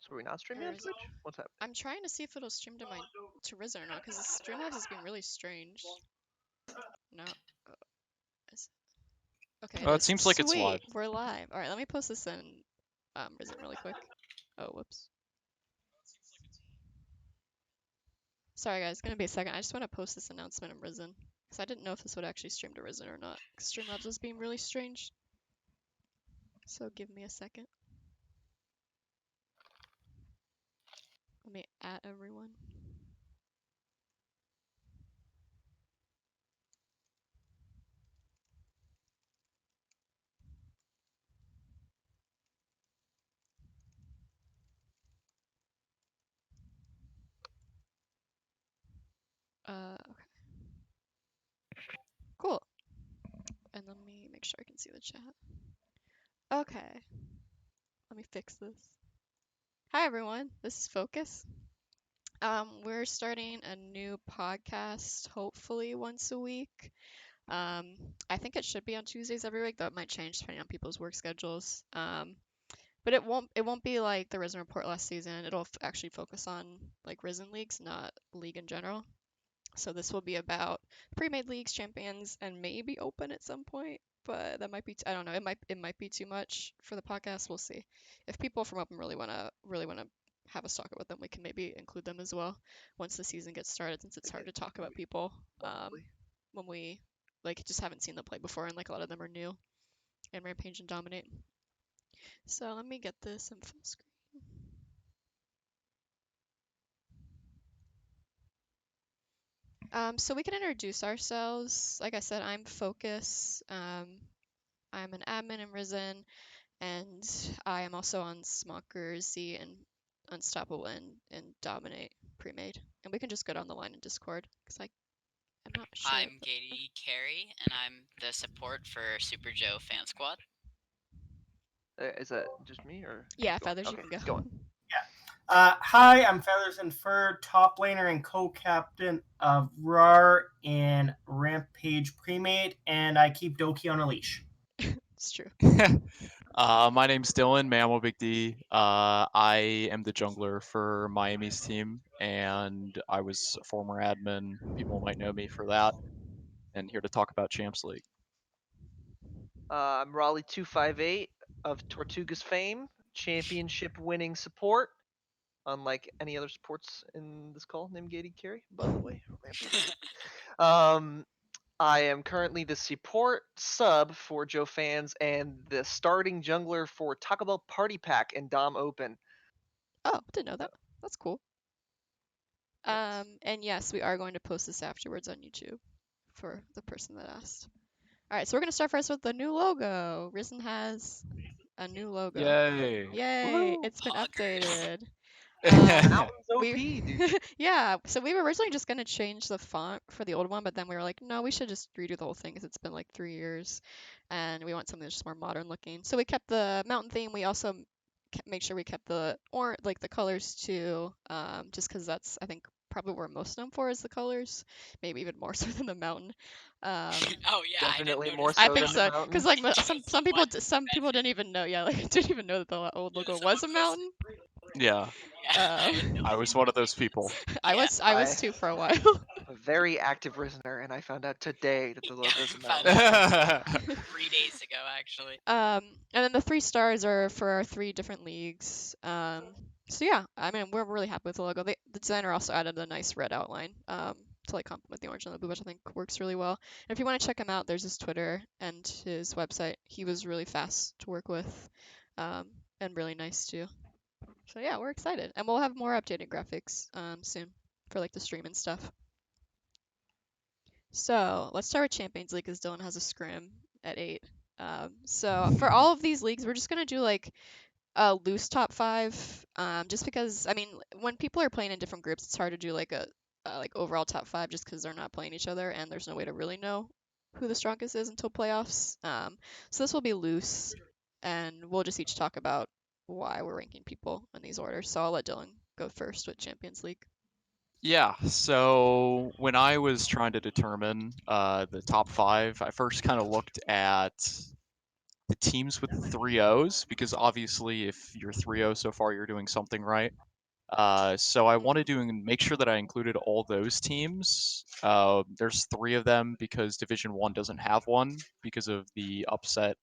So are we not streaming on Twitch? What's happening? I'm trying to see if it'll stream to Risen or not, because Streamlabs has been really strange. No. Is, okay, it It is. seems like it's Sweet, live. we're live. All right, let me post this in Risen really quick. Oh, whoops. Sorry guys, it's gonna be a second. I just want to post this announcement in Risen, because I didn't know if this would actually stream to Risen or not. Streamlabs was being really strange. So give me a second. Let me add everyone. Okay. Cool. And let me make sure I can see the chat. Okay. Let me fix this. Hi everyone, this is Focus. We're starting a new podcast, hopefully once a week. I think it should be on Tuesdays every week. That might change depending on people's work schedules. But it won't be like the Risen Report last season. It'll actually focus on like Risen leagues, not league in general. So this will be about pre-made leagues, champions, and maybe open at some point. But that might be I don't know. It might be too much for the podcast. We'll see. If people from open really wanna have us talk about them, we can maybe include them as well once the season gets started. Since it's hard to talk about people when we like just haven't seen them play before, and like a lot of them are new in Rampage and Dominate. So let me get this in full screen. So we can introduce ourselves. Like I said, I'm Focus. I'm an admin in Risen, and I am also on Smockers, Z, and Unstoppable and Dominate pre-made. And we can just go down the line in Discord, because I'm not sure. I'm Gady Carey, and I'm the support for Super Joe Fan Squad. Is that just me or? Yeah, Feathers, okay, you can go. it's going. Hi, I'm Feathers and Fur, top laner and co-captain of RAR in Rampage Premade, and I keep Doki on a leash. It's true. My name's Dylan, Mammal Big D. I am the jungler for Miami's team, and I was a former admin. People might know me for that. And here to talk about Champs League. I'm Raleigh258 of Tortugas fame, championship winning support. Unlike any other supports in this call named Gady Carey, by the way. I am currently the support sub for Joe fans and the starting jungler for Taco Bell Party Pack and Dom Open. Oh, didn't know that. That's cool. And yes, we are going to post this afterwards on YouTube for the person that asked. All right, so we're gonna start first with the new logo. Risen has a new logo. Yay! Yay! Woo! It's been Poggers. updated. Mountains OP, dude. Yeah, so we were originally just gonna change the font for the old one, but then we were like, no, we should just redo the whole thing because it's been like 3 years, and we want something that's just more modern looking. So we kept the mountain theme. We also make sure we kept the like the colors too, just because that's I think probably what we're most known for is the colors, maybe even more so than the mountain. Oh yeah, Definitely I didn't more notice so I that. think than so, the mountain. because like It some was some people somewhat some people didn't even know. Yeah, like didn't even know that the old logo was a mountain. Yeah, Yeah, I had no I was one of those people. I Yeah. was too for a while. A very active Risener, and I found out today that the Yeah, logo's a found mountain. out 3 days ago, actually. And then the 3 stars are for our 3 different leagues. So yeah, I mean we're really happy with the logo. The designer also added a nice red outline to like complement the orange and the blue, which I think works really well. And if you want to check him out, there's his Twitter and his website. He was really fast to work with, and really nice too. So yeah, we're excited, and we'll have more updated graphics soon for like the stream and stuff. So let's start with Champions League because Dylan has a scrim at 8. So for all of these leagues, we're just gonna do like a loose top 5, just because I mean when people are playing in different groups, it's hard to do like a like overall top 5 just because they're not playing each other and there's no way to really know who the strongest is until playoffs. So this will be loose, and we'll just each talk about why we're ranking people in these orders. So I'll let Dylan go first with Champions League. Yeah, so when I was trying to determine the top 5, I first kind of looked at the teams with 3-0s because obviously if you're 3-0 so far, you're doing something right. So I wanted to make sure that I included all those teams. There's 3 of them because Division One doesn't have one because of the upset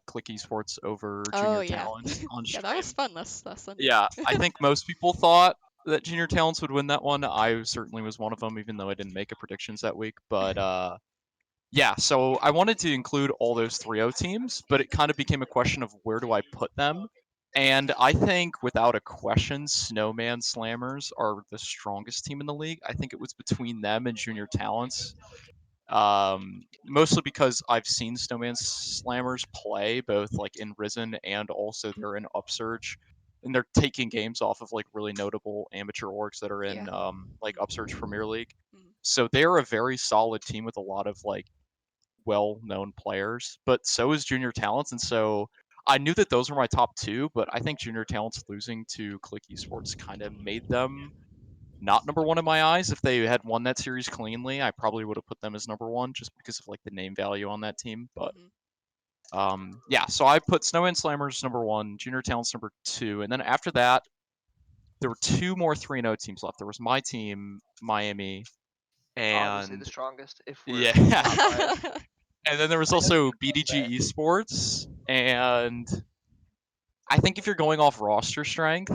Click Esports over Oh Junior yeah. Talents on Yeah, that was stream. fun last Sunday. Yeah, I think most people thought that Junior Talents would win that one. I certainly was one of them, even though I didn't make a predictions that week. But yeah, so I wanted to include all those 3-0 teams, but it kind of became a question of where do I put them. And I think without a question, Snowman Slammers are the strongest team in the league. I think it was between them and Junior Talents. Mostly because I've seen Snowman Slammers play both like in Risen and also they're in Upsurge, and they're taking games off of like really notable amateur orgs that are in Yeah. like Upsurge Premier League. Mhm. So they're a very solid team with a lot of like well-known players, but so is Junior Talents, and so I knew that those were my top two. But I think Junior Talents losing to Click Esports kind of made them not number one in my eyes. If they had won that series cleanly, I probably would have put them as number one just because of like the name value on that team. But Mhm. yeah, so I put Snow and Slammers number one, Junior Talents number two, and then after that, there were two more 3-0 teams left. There was my team, Miami, Obviously the and strongest if we're yeah, not biased. and then there was I know you also would love that. BDG Esports, and I think if you're going off roster strength,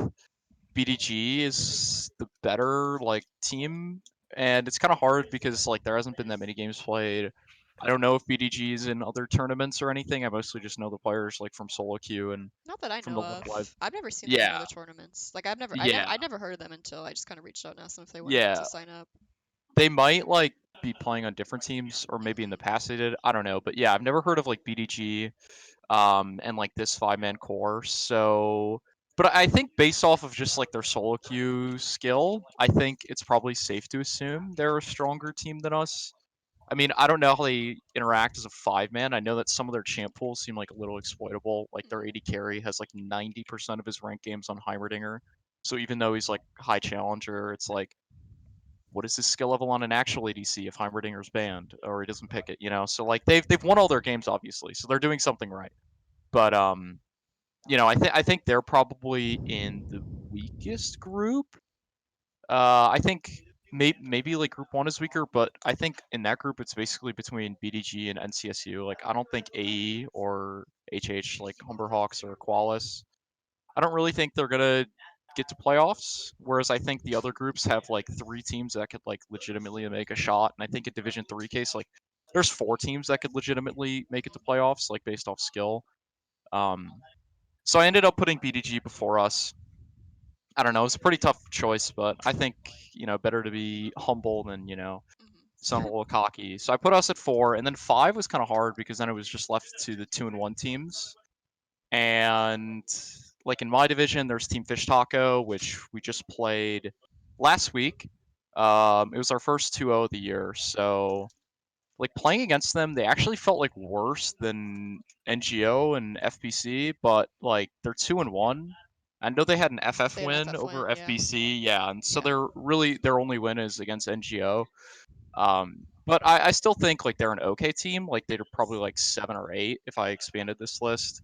BDG is the better like team, and it's kind of hard because like there hasn't been that many games played. I don't know if BDG is in other tournaments or anything. I mostly just know the players like from solo queue and Not that I from know the Live Live. of. I've never seen them in Yeah, other tournaments. Like I've never, yeah, I never heard of them until I just kind of reached out and asked them if they wanted yeah. to sign up. They might like be playing on different teams, or maybe in the Mhm. past they did. I don't know, but yeah, I've never heard of like BDG and like this 5-man core. So, but I think based off of just like their solo queue skill, I think it's probably safe to assume they're a stronger team than us. I mean, I don't know how they interact as a 5-man. I know that some of their champ pools seem like a little exploitable. Like their Mhm. AD carry has like 90% of his rank games on Heimerdinger. So even though he's like high challenger, it's like, what is his skill level on an actual ADC if Heimerdinger's banned or he doesn't pick it? You know, so like they've won all their games obviously, so they're doing something right. But I think they're probably in the weakest group. I think maybe like group one is weaker, but I think in that group it's basically between BDG and NCSU. Like I don't think AE or HH like Humberhawks or Qualis. I don't really think they're gonna get to playoffs. Whereas I think the other groups have like three teams that could like legitimately make a shot. And I think in Division Three case, like there's four teams that could legitimately make it to playoffs, like based off skill. Um, so I ended up putting BDG before us. I don't know. It's a pretty tough choice, but I think better to be humble than sound a Mhm. little cocky. So I put us at four, and then five was kind of hard because then it was just left to the 2-1 teams. And like in my division, there's Team Fish Taco, which we just played last week. It was our first 2-0 of the year, so like playing against them, they actually felt like worse than NGO and FPC, but like they're 2-1. I know they had an FF They had an win FF win, over yeah. FBC, yeah, and so Yeah. they're really their only win is against NGO. But I still think like they're an okay team. Like they're probably like 7 or 8 if I expanded this list.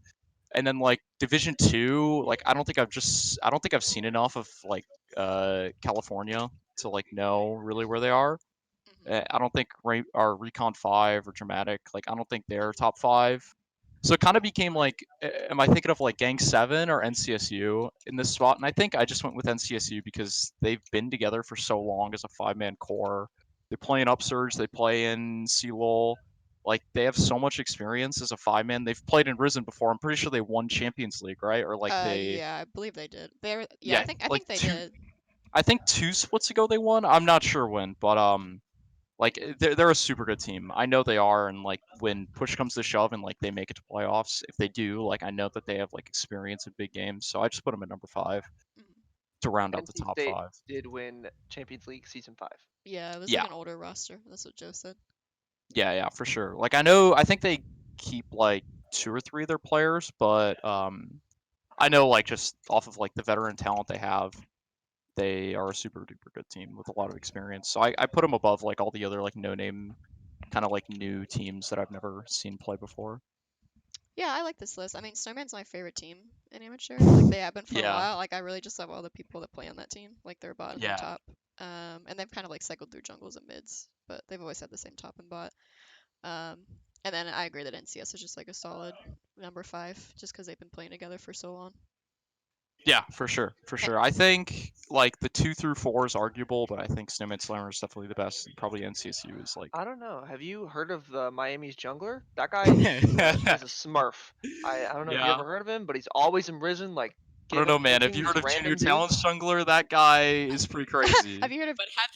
And then like Division Two, like I don't think I've seen enough of like California to like know really where they are. Mhm. I don't think our Recon 5 or Dramatic, like I don't think they're top 5. So it kind of became like, am I thinking of like Gang 7 or NCSU in this spot? And I think I just went with NCSU because they've been together for so long as a 5-man core. They play in Upsurge, they play in CLOL. Like they have so much experience as a 5-man. They've played in Risen before. I'm pretty sure they won Champions League, right? Or like Yeah, I believe they did. They're yeah, yeah, I like think they two. did. I think two splits ago they won. I'm not sure when, but like they're a super good team. I know they are, and like when push comes to shove and like they make it to playoffs, if they do, like I know that they have like experience in big games. So I just put them at number 5 Mhm. to round out the NC top State 5. did win Champions League season 5. Yeah, it was like Yeah, an older roster. That's what Joe said. yeah, for sure. Like I think they keep like 2 or 3 of their players, but I know like just off of like the veteran talent they have, they are a super duper good team with a lot of experience. So I put them above like all the other like no name kind of like new teams that I've never seen play before. Yeah, I like this list. I mean, Snowman's my favorite team in amateur. Like they have been for a Yeah, while. Like I really just love all the people that play on that team. Like their bot and their yeah. top. And they've kind of like cycled through jungles and mids, but they've always had the same top and bot. Um, and then I agree that NCS is just like a solid number 5, just because they've been playing together for so long. Yeah, for sure, for Eh, sure. I think like the 2 through 4 is arguable, but I think Snowman Slammer is definitely the best, and probably NCSU is like. I don't know. Have you heard of Miami's jungler? That guy is a Smurf. I don't know if you Yeah, ever heard of him, but he's always in Risen, like I don't know, man. Have picking you these heard of Junior random dudes. Talents Jungler? That guy is pretty crazy. Have you heard of But have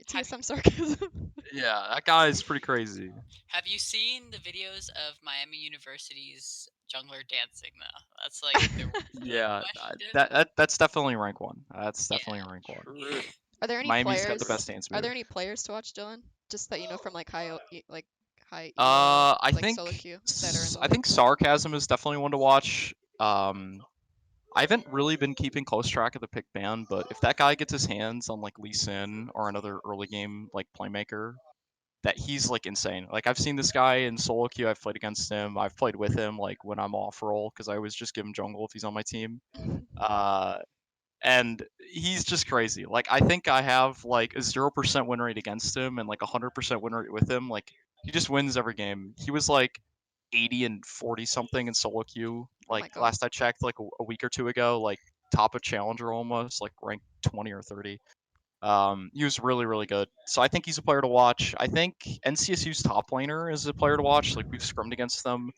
TSM sarcasm? Yeah, that guy is pretty crazy. have you seen the videos of Miami University's jungler dancing though? That's like the real Yeah, question. that's definitely rank one. That's Yeah. definitely rank one. True. Are there any Miami's got the players? best dance Are move. there any players to watch, Dylan? Just that you know from like like high elo, I like solo think queue that are in the I think league. Sarcasm is definitely one to watch. I haven't really been keeping close track of the pick ban, but if that guy gets his hands on like Lee Sin or another early game like playmaker, that he's like insane. Like I've seen this guy in solo queue. I've played against him. I've played with him like when I'm off roll because I always just give him jungle if he's on my team. Uh, and he's just crazy. Like I think I have like a 0% win rate against him and like 100% win rate with him. Like he just wins every game. He was like 80 and 40 something in solo queue. Oh Like my god. last I checked, like a week or two ago, like top of challenger almost, like ranked 20 or 30. He was really really good. So I think he's a player to watch. I think NCSU's top laner is a player to watch. Like we've scrimmed against them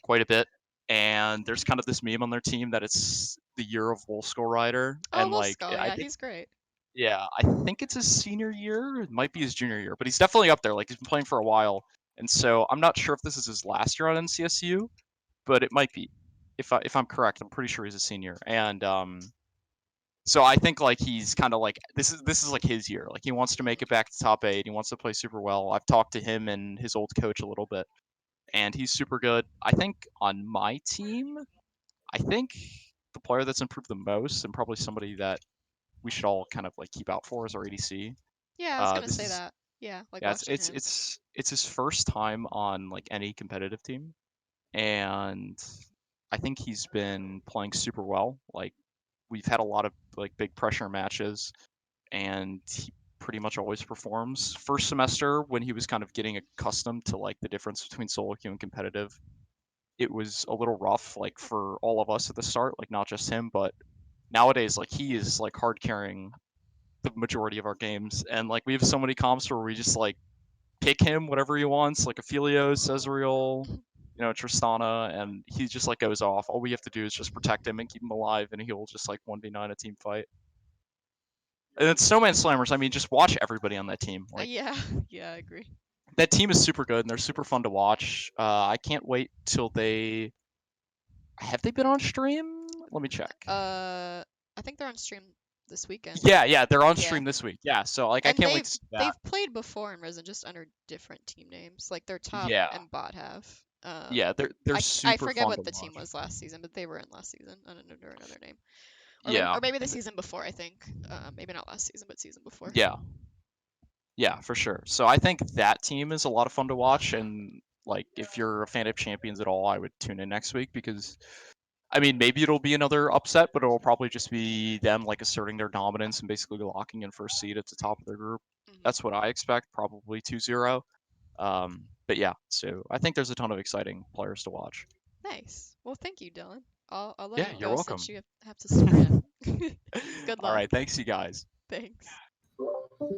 quite a bit. And there's kind of this meme on their team that it's the year of Wolf Skull Rider, Oh, and Wolf like Skull. I Yeah, think he's great. yeah, I think it's his senior year. It might be his junior year, but he's definitely up there. Like he's been playing for a while, and so I'm not sure if this is his last year on NCSU, but it might be. If I'm correct, I'm pretty sure he's a senior, and so I think like he's kind of like this is like his year. Like he wants to make it back to top 8. He wants to play super well. I've talked to him and his old coach a little bit, and he's super good. I think on my team, I think the player that's improved the most, and probably somebody that we should all kind of like keep out for, is our ADC. Yeah, I was gonna This say is that. Yeah, like yeah, it's watching it's him. it's it's his first time on like any competitive team, and I think he's been playing super well. Like we've had a lot of like big pressure matches, and he pretty much always performs. First semester, when he was kind of getting accustomed to like the difference between solo queue and competitive, it was a little rough, like for all of us at the start, like not just him, but nowadays, like he is like hard carrying the majority of our games, and like we have so many comps where we just like pick him whatever he wants, like Aphelios, Ezreal, Tristana, and he just like goes off. All we have to do is just protect him and keep him alive, and he'll just like 1v9 a team fight. And it's Snowman Slammers. I mean, just watch everybody on that team. Like Yeah, yeah, I agree. that team is super good, and they're super fun to watch. I can't wait till they have they been on stream. Let me check. I think they're on stream this weekend. Yeah, they're on Yeah, stream this week. Yeah, so like I and can't wait to see that. they've played before in Risen, just under different team names. Like their top Yeah, and bot have. yeah, they're I super forget fun to what the team watch. was last season, but they were in last season under another name, Yeah, or maybe the and season before. I think maybe not last season, but season before. yeah, yeah, for sure. So I think that team is a lot of fun to watch, and like if you're a fan of Champions at all, I would tune in next week because I mean maybe it'll be another upset, but it'll probably just be them like asserting their dominance and basically locking in first seed at the top of their group. Hmm. That's what I expect, probably 2-0. But yeah, so I think there's a ton of exciting players to watch. Nice. Well, thank you, Dylan. I'll let Yeah, you you're go since welcome. you have to sprint. Good All luck. right, thanks you guys. Thanks. All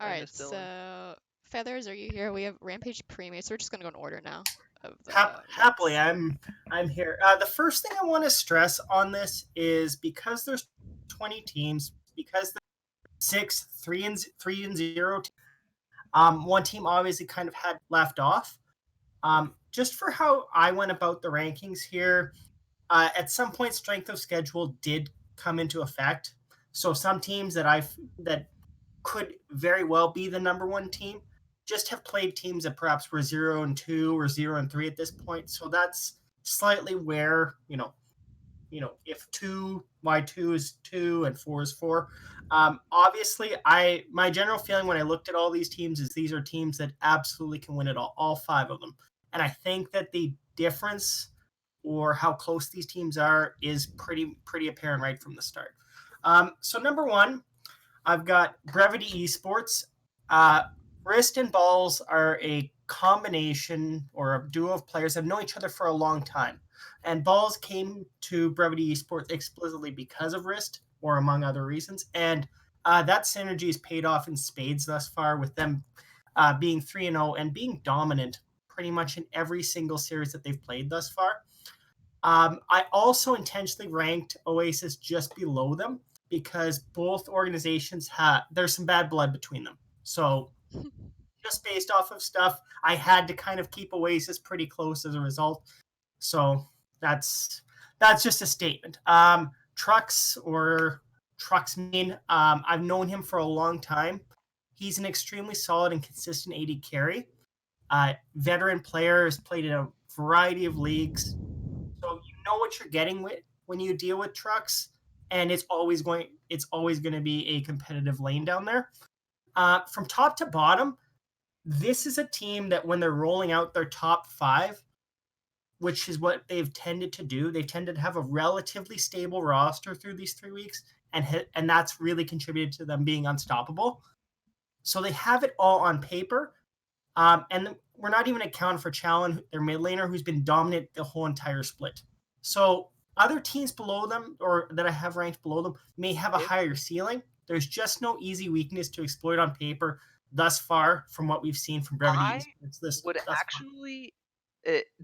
I right, miss Dylan. so Feathers, are you here? We have Rampage Premates. We're just gonna go in order now of the Happily, ranks. I'm here. The first thing I want to stress on this is because there's 20 teams, because there's 6 3 and 0. One team obviously kind of had left off. Just for how I went about the rankings here, at some point, strength of schedule did come into effect. So some teams that could very well be the number one team just have played teams that perhaps were 0-2 or 0-3 at this point. So that's slightly where if Y2 is 2 and 4 is 4. Obviously, my general feeling when I looked at all these teams is these are teams that absolutely can win it all 5 of them. And I think that difference or how close these teams are is pretty apparent right from the start. So number one, I've got Brevity Esports. Wrist and Balls are a combination or a duo of players that have known each other for a long time. And Balls came to Brevity Esports explicitly because of Wrist, or among other reasons. And that synergy has paid off in spades thus far, with them being 3-0 and being dominant pretty much in every single series that they've played thus far. I also intentionally ranked Oasis just below them because both organizations there's some bad blood between them. So just based off of stuff, I had to kind of keep Oasis pretty close as a result. So that's just a statement. Trucks mean I've known him for a long time. He's an extremely solid and consistent AD carry. Veteran player, has played in a variety of leagues. So you know what you're getting with when you deal with Trucks, and it's always going to be a competitive lane down there. From top to bottom, this is a team that when they're rolling out their top five, which is what they've tended to do, they tended to have a relatively stable roster through these 3 weeks, and that's really contributed to them being unstoppable. So they have it all on paper, and we're not even accounting for Challen, their mid laner, who's been dominant the whole entire split. So other teams below them, or that I have ranked below them, may have a higher ceiling. There's just no easy weakness to exploit on paper thus far from what we've seen from Brevity. I would actually.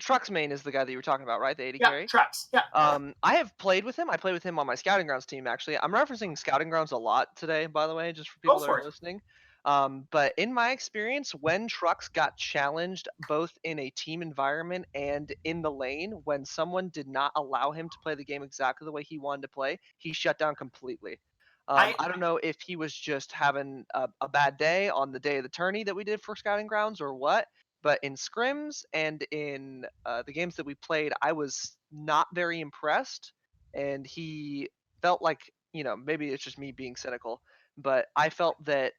Trucks main is the guy that you were talking about, right? The 80 carry? Trucks. Yeah. I have played with him. I played with him on my Scouting Grounds team, actually. I'm referencing Scouting Grounds a lot today, by the way, just for people that are listening. But in my experience, when Trucks got challenged both in a team environment and in the lane, when someone did not allow him to play the game exactly the way he wanted to play, he shut down completely. I don't know if he was just having a bad day on the day of the tourney that we did for Scouting Grounds or what, but in scrims and in the games that we played, I was not very impressed, and he felt like, maybe it's just me being cynical, but I felt that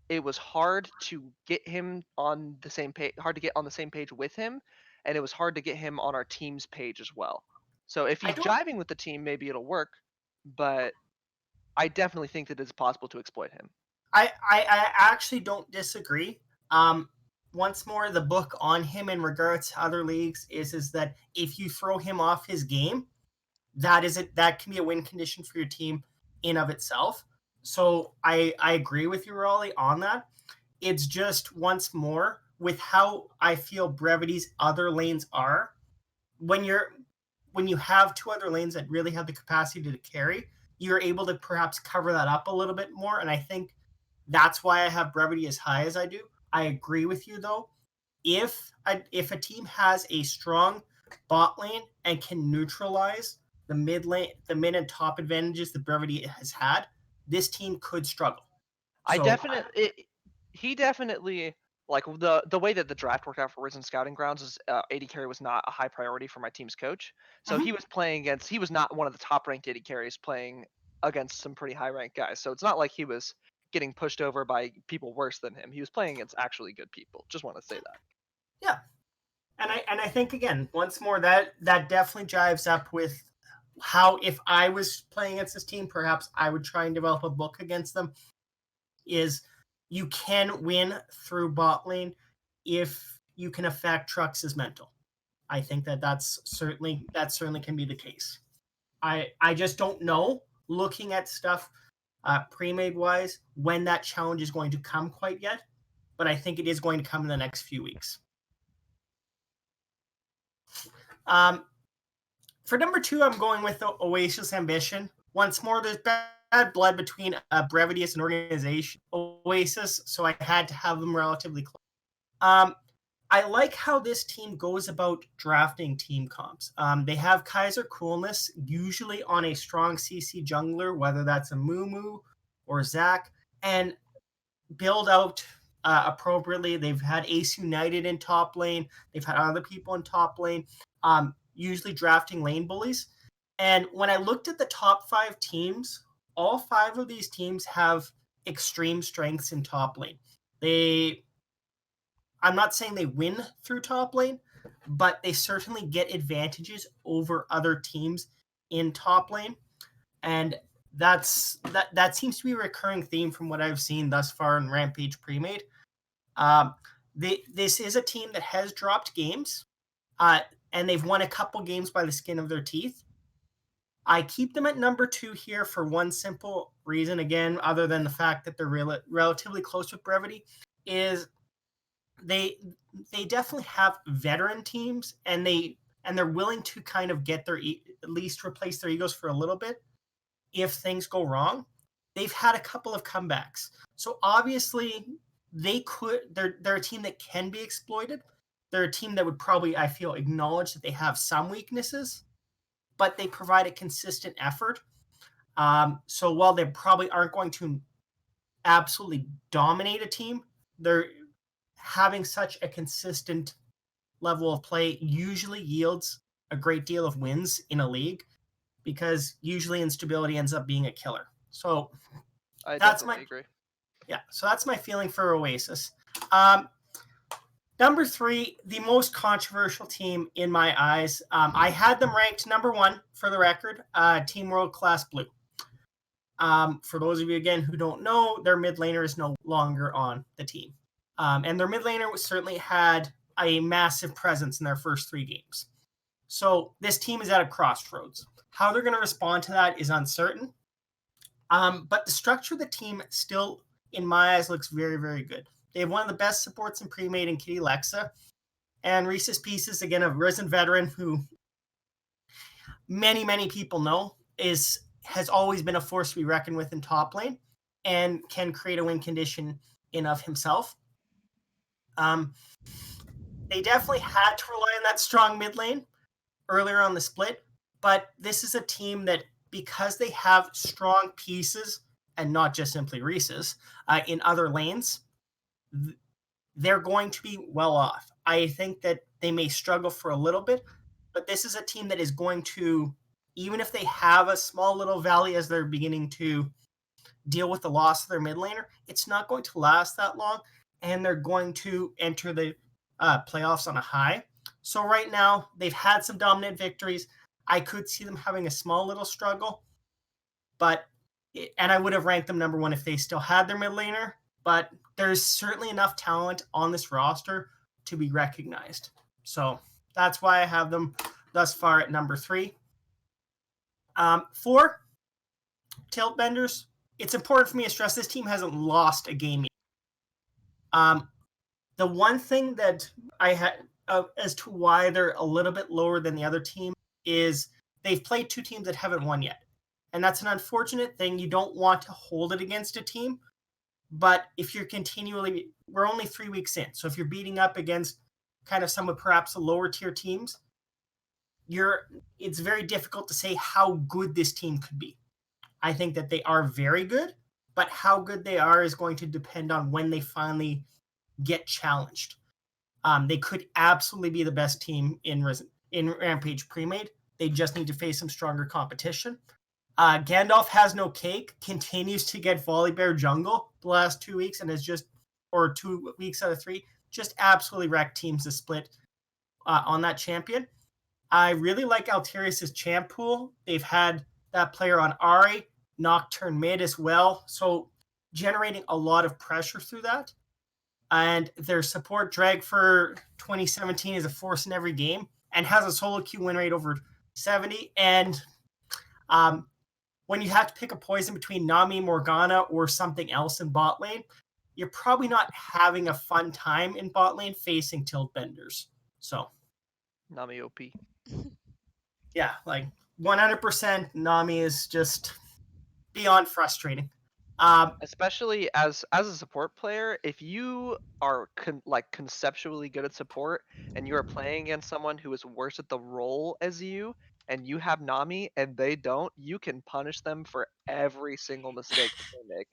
it was hard to get him on the same page, hard to get on the same page with him, and it was hard to get him on our team's page as well. So if he's jiving with the team, maybe it'll work, but I definitely think that it's possible to exploit him. I actually don't disagree. Once more, the book on him in regards to other leagues is that if you throw him off his game, that can be a win condition for your team in of itself. So I agree with you, Raleigh, on that. It's just once more with how I feel Brevity's other lanes are. When you have two other lanes that really have the capacity to carry, you're able to perhaps cover that up a little bit more. And I think that's why I have Brevity as high as I do. I agree with you though. If a team has a strong bot lane and can neutralize the mid and top advantages that Brevity has had, this team could struggle. He definitely, like, the way that the draft worked out for Risen Scouting Grounds is AD carry was not a high priority for my team's coach. So he was not one of the top ranked AD carries playing against some pretty high ranked guys. So it's not like he was getting pushed over by people worse than him. He was playing against actually good people. Just want to say that. Yeah. And I think, again, once more, that definitely jives up with how, if I was playing against this team, perhaps I would try and develop a book against them, is you can win through bot lane if you can affect Trucks' mental. I think that certainly can be the case. I just don't know, looking at stuff pre-made wise, when that challenge is going to come quite yet, but I think it is going to come in the next few weeks. For number 2, I'm going with the Oasis Ambition. Once more, there's bad blood between Brevity as an organization, Oasis, so I had to have them relatively close. I like how this team goes about drafting team comps. They have Kaiser Coolness, usually on a strong CC jungler, whether that's a Mumu or Zach, and build out appropriately. They've had Ace United in top lane. They've had other people in top lane, usually drafting lane bullies. And when I looked at the top 5 teams, all 5 of these teams have extreme strengths in top lane. I'm not saying they win through top lane, but they certainly get advantages over other teams in top lane, and that seems to be a recurring theme from what I've seen thus far in Rampage Premade. Um, this is a team that has dropped games, and they've won a couple games by the skin of their teeth. I keep them at number 2 here for one simple reason, again, other than the fact that they're relatively close with Brevity, is they they definitely have veteran teams, and they're willing to kind of get at least replace their egos for a little bit if things go wrong. They've had a couple of comebacks, so obviously they're a team that can be exploited. They're a team that would probably, I feel, acknowledge that they have some weaknesses, but they provide a consistent effort. So while they probably aren't going to absolutely dominate a team, they're having such a consistent level of play usually yields a great deal of wins in a league, because usually instability ends up being a killer. So I that's definitely my agree. so that's my feeling for Oasis. Number 3, the most controversial team in my eyes. I had them ranked number 1 for the record. Team World Class Blue. For those of you again who don't know, their mid laner is no longer on the team, and their mid laner certainly had a massive presence in their first 3 games. So this team is at a crossroads. How they're going to respond to that is uncertain. But the structure of the team still, in my eyes, looks very, very good. They have one of the best supports in pre-made in Kitty Lexa. And Reese's Pieces, again, a risen veteran who many, many people know has always been a force to be reckoned with in top lane and can create a win condition in of himself. They definitely had to rely on that strong mid lane earlier on the split, but this is a team that, because they have strong pieces and not just simply Reese's in other lanes, they're going to be well off. I think that they may struggle for a little bit, but this is a team that is going to, even if they have a small little valley as they're beginning to deal with the loss of their mid laner, it's not going to last that long, and they're going to enter the playoffs on a high. So right now, they've had some dominant victories. I could see them having a small little struggle, and I would have ranked them number 1 if they still had their mid laner, but there's certainly enough talent on this roster to be recognized. So that's why I have them thus far at number 3. 4, Tilt Benders. It's important for me to stress this team hasn't lost a game yet. The one thing that I had as to why they're a little bit lower than the other team is they've played 2 teams that haven't won yet. And that's an unfortunate thing. You don't want to hold it against a team. But if you're we're only 3 weeks in. So if you're beating up against kind of some of perhaps the lower tier teams, it's very difficult to say how good this team could be. I think that they are very good, but how good they are is going to depend on when they finally get challenged. They could absolutely be the best team in Rampage Premade. They just need to face some stronger competition. Gandalf has no cake, continues to get Volibear jungle the last 2 weeks, and or 2 weeks out of 3, just absolutely wrecked teams to split on that champion. I really like Alterius' champ pool. They've had that player on Ari, Nocturne mid as well, so generating a lot of pressure through that. And their support drag for 2017 is a force in every game and has a solo queue win rate over 70. And when you have to pick a poison between Nami, Morgana, or something else in bot lane, you're probably not having a fun time in bot lane facing Tilt Benders. So Nami OP. yeah, like 100% Nami is just beyond frustrating. Especially as a support player, if you are conceptually good at support and you are playing against someone who is worse at the role as you, and you have Nami and they don't, you can punish them for every single mistake that they make.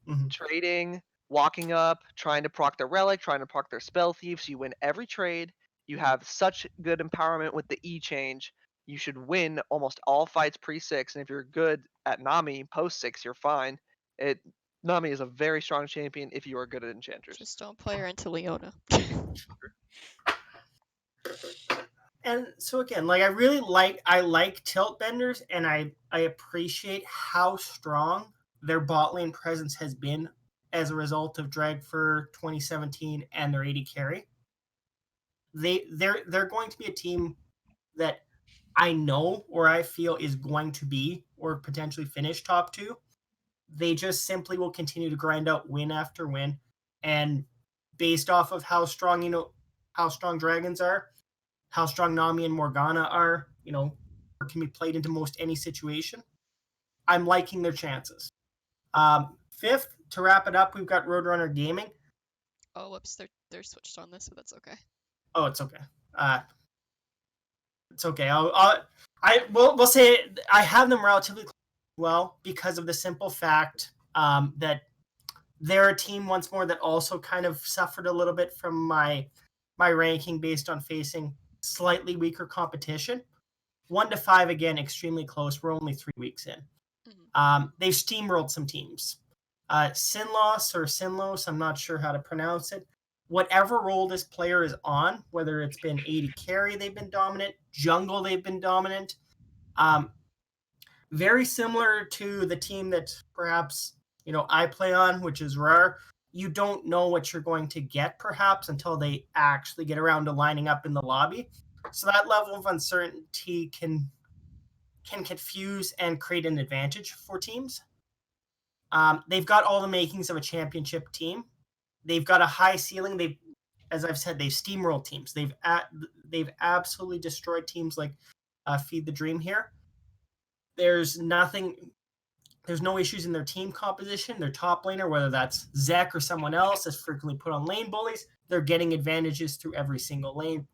Mhm. Trading, walking up, trying to proc their relic, trying to proc their spell thieves, you win every trade. You have such good empowerment with the E change. You should win almost all fights pre-6, and if you're good at Nami post-6, you're fine. Nami is a very strong champion if you are good at enchanters. Just don't play her into Leona. And so again, like I like tilt benders, and I appreciate how strong their bot lane presence has been as a result of Drag for 2017 and their AD carry. They're going to be a team that I know or I feel is going to be or potentially finish top two. They just simply will continue to grind out win after win, and based off of how strong how strong dragons are, how strong Nami and Morgana are, or can be played into most any situation. I'm liking their chances. Fifth, to wrap it up, we've got Roadrunner Gaming. Oh, whoops, they're switched on this, but that's okay. Oh, it's okay. It's okay. We'll say I have them relatively well because of the simple fact that they're a team once more that also kind of suffered a little bit from my ranking based on facing slightly weaker competition. 1 to 5 again, extremely close. We're only 3 weeks in. They've steamrolled some teams. Sinlos, I'm not sure how to pronounce it. Whatever role this player is on, whether it's been AD carry, they've been dominant. Jungle, they've been dominant. Very similar to the team that perhaps I play on, which is Rare. You don't know what you're going to get perhaps until they actually get around to lining up in the lobby. So that level of uncertainty can confuse and create an advantage for teams. They've got all the makings of a championship team. They've got a high ceiling. As I've said, they've steamrolled teams. They've absolutely destroyed teams like Feed the Dream here. There's no issues in their team composition. Their top laner, whether that's Zek or someone else, is frequently put on lane bullies. They're getting advantages through every single lane.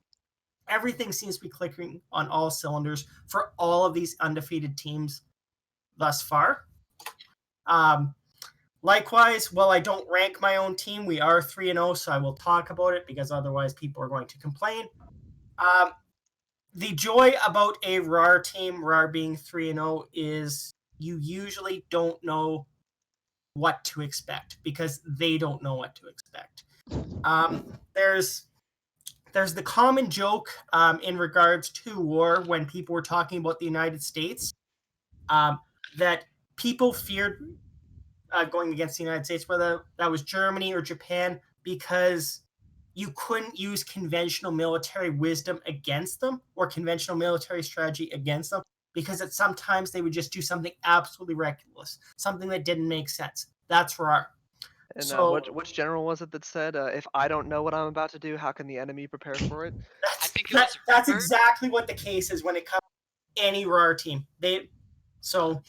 Everything seems to be clicking on all cylinders for all of these undefeated teams thus far. Likewise, while I don't rank my own team, we are 3-0, so I will talk about it because otherwise people are going to complain. The joy about a RAR team, RAR being 3-0, is you usually don't know what to expect because they don't know what to expect. There's the common joke in regards to war when people were talking about the United States that people feared going against the United States, whether that was Germany or Japan, because you couldn't use conventional military wisdom against them or conventional military strategy against them because sometimes they would just do something absolutely reckless, something that didn't make sense. That's RAR. And So which general was it that said, "If I don't know what I'm about to do, how can the enemy prepare for it?" I think it was that's Rupert. exactly what the case is when it comes to any RAR team. So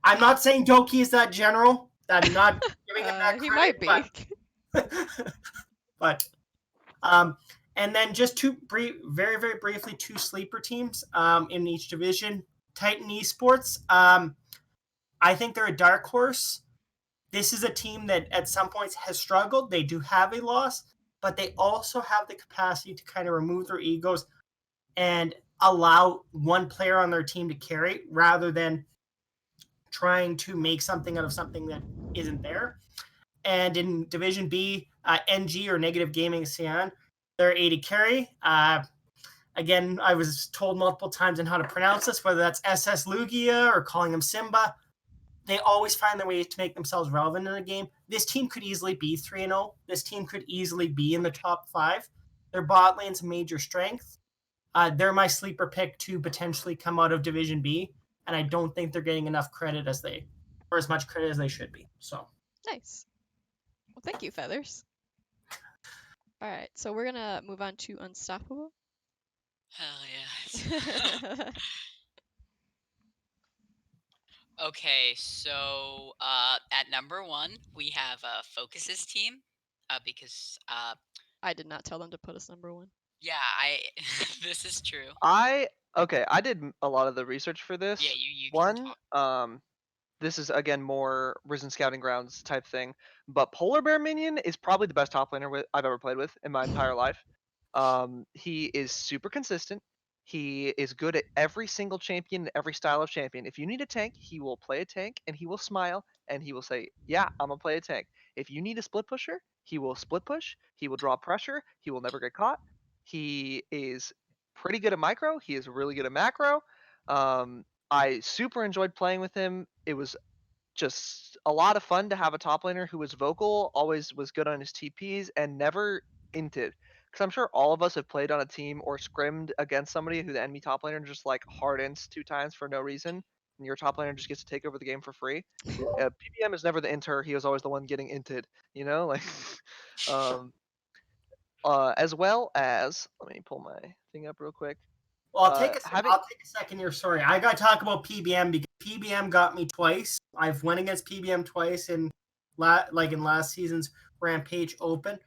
I'm not saying Doki is that general. I'm not giving him that credit. He might be. But and then just very, very briefly, 2 sleeper teams in each division. Titan Esports. I think they're a dark horse. This is a team that at some points has struggled. They do have a loss, but they also have the capacity to kind of remove their egos and allow one player on their team to carry rather than trying to make something out of something that isn't there. And in Division B, NG or Negative Gaming Sian, they're AD carry. Again, I was told multiple times on how to pronounce this, whether that's SS Lugia or calling him Simba. They always find their way to make themselves relevant in a game. This team could easily be 3-0. This team could easily be in the top 5. Their bot lane's a major strength. They're my sleeper pick to potentially come out of Division B, and I don't think they're getting enough credit as much credit as they should be. So Nice. Well, thank you, Feathers. All right, so we're gonna move on to Unstoppable. Hell yeah. Okay, so at number 1 we have Focus's team, because I did not tell them to put us number 1. yeah, this is true. I did a lot of the research for this. Yeah, you can One, talk. this is again more Risen Scouting Grounds type thing, but Polar Bear Minion is probably the best top laner I've ever played with in my entire life. He is super consistent. He is good at every single champion, every style of champion. If you need a tank, he will play a tank and he will smile and he will say, "Yeah, I'm gonna play a tank." If you need a split pusher, he will split push. He will draw pressure. He will never get caught. He is pretty good at micro. He is really good at macro. I super enjoyed playing with him. It was just a lot of fun to have a top laner who was vocal, always was good on his TPs, and never inted. Because I'm sure all of us have played on a team or scrimmed against somebody who the enemy top laner just like hard ints 2 times for no reason, and your top laner just gets to take over the game for free. PBM is never the inter; he was always the one getting inted. You know, like, um, as well as let me pull my thing up real quick. Well, Having I'll take a second here. Sorry, I got to talk about PBM because PBM got me twice. I've went against PBM twice in in last season's Rampage Open.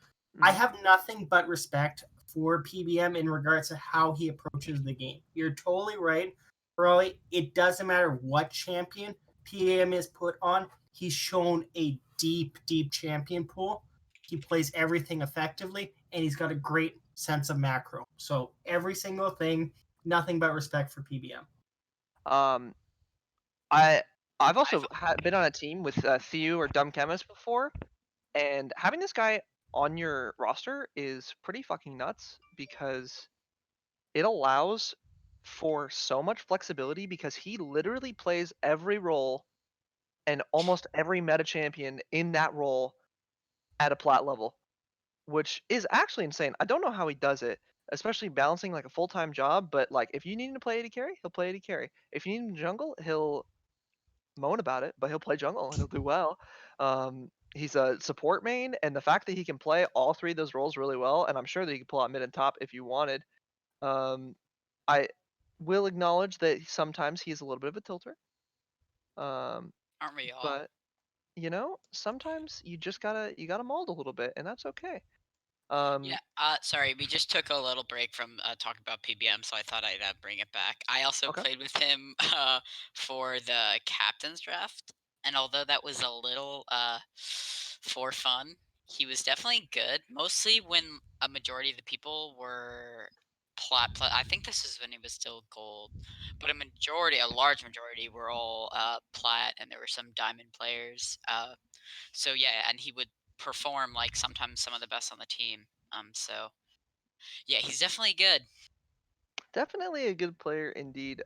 I mm, have nothing but respect for PBM in regards to how he approaches the game. You're totally right, Roy. It doesn't matter what champion PBM is put on. He's shown a deep, deep champion pool. He plays everything effectively, and he's got a great sense of macro. So every single thing, nothing but respect for PBM. um, I I've also been on a team with Theo or Dumb Chemist before, and having this guy on your roster is pretty fucking nuts because it allows for so much flexibility because he literally plays every role and almost every meta champion in that role at a plat level, which is actually insane. I don't know how he does it, especially balancing like a full-time job, but like if you need him to play AD carry, he'll play AD carry. If you need him to jungle, he'll moan about it, but he'll play jungle and he'll do well. He's a support main, and the fact that he can play all three of those roles really well, and I'm sure that he could pull out mid and top if you wanted. Um, I will acknowledge that sometimes he's a little bit of a tilter. Um, Aren't we all? but sometimes you gotta mold a little bit, and that's okay. Um, Yeah, sorry, we just took a little break from talking about PBM, so I thought I'd bring it back. I also okay. played with him for the captain's draft, and although that was a little for fun, he was definitely good. Mostly when a majority of the people were plat. I think this is when he was still gold, but a large majority, were all plat, and there were some diamond players. So yeah, and he would perform like sometimes some of the best on the team. So yeah, he's definitely good. Definitely a good player indeed.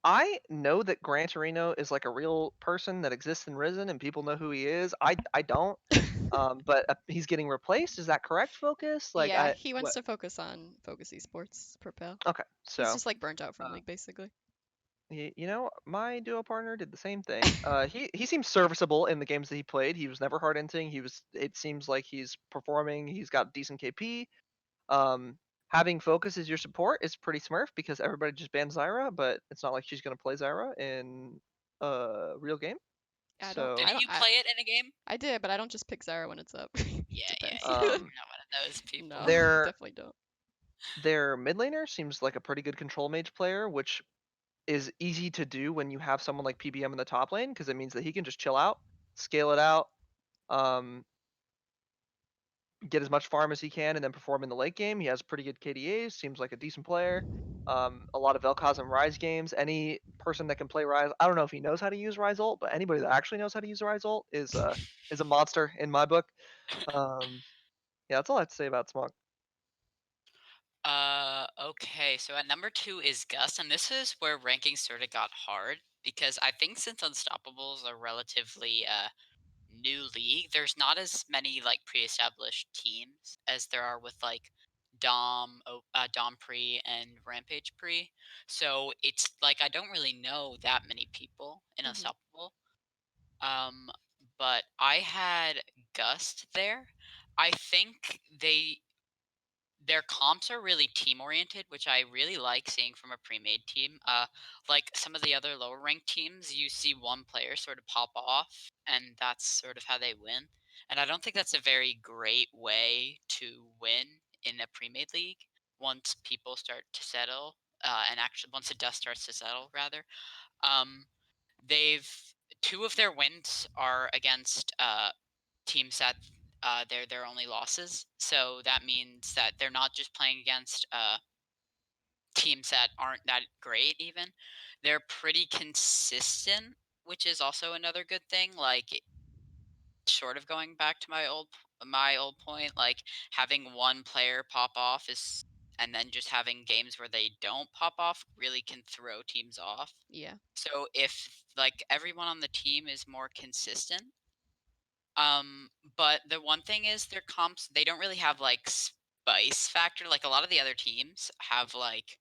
I know that Gran Torino is like a real person that exists in Risen, and people know who he is. I don't. But he's getting replaced. Is that correct, Focus? Like Yeah, I he wants what? to focus on Focus Esports Propel. Okay, He's so just like burnt out from uh, League basically. my duo partner did the same thing. He seems serviceable in the games that he played. He was never hard inting. He was. It seems like he's performing. He's got decent KP. Um, Having Focus as your support is pretty smurf because everybody just banned Zyra, but it's not like she's gonna play Zyra in a real game. So, Didn't you play it in a game? I did, but I don't just pick Zara when it's up. Yeah, yeah, Depends. yeah. um, You're not one of those No, people. their definitely don't. their mid laner seems like a pretty good control mage player, which is easy to do when you have someone like PBM in the top lane because it means that he can just chill out, scale it out, um, get as much farm as he can, and then perform in the late game. He has pretty good KDAs. Seems like a decent player. A lot of Vel'Koz and Rise games. Any person that can play Rise, I don't know if he knows how to use Rise ult, but anybody that actually knows how to use Rise ult is a monster in my book. Um, yeah, that's all I have to say about Smog. Okay, so at number 2 is Gus, and this is where ranking sort of got hard because I think since Unstoppables are relatively new league, there's not as many like pre-established teams as there are with like Dom Pre and Rampage Pre. So it's like I don't really know that many people in Hmm. Unstoppable. Um, but I had Gust there. I think their comps are really team oriented, which I really like seeing from a pre-made team. Like some of the other lower ranked teams, you see one player sort of pop off, and that's sort of how they win. And I don't think that's a very great way to win in a pre-made league. Once people start to settle, and actually once the dust starts to settle, rather, um, they've two of their wins are against teams that they're their only losses. So that means that they're not just playing against teams that aren't that great. Even they're pretty consistent, which is also another good thing. Like sort of going back to my old point, like having one player pop off is and then just having games where they don't pop off really can throw teams off. Yeah. So if like everyone on the team is more consistent, but the one thing is their comps, they don't really have like spice factor. Like a lot of the other teams have like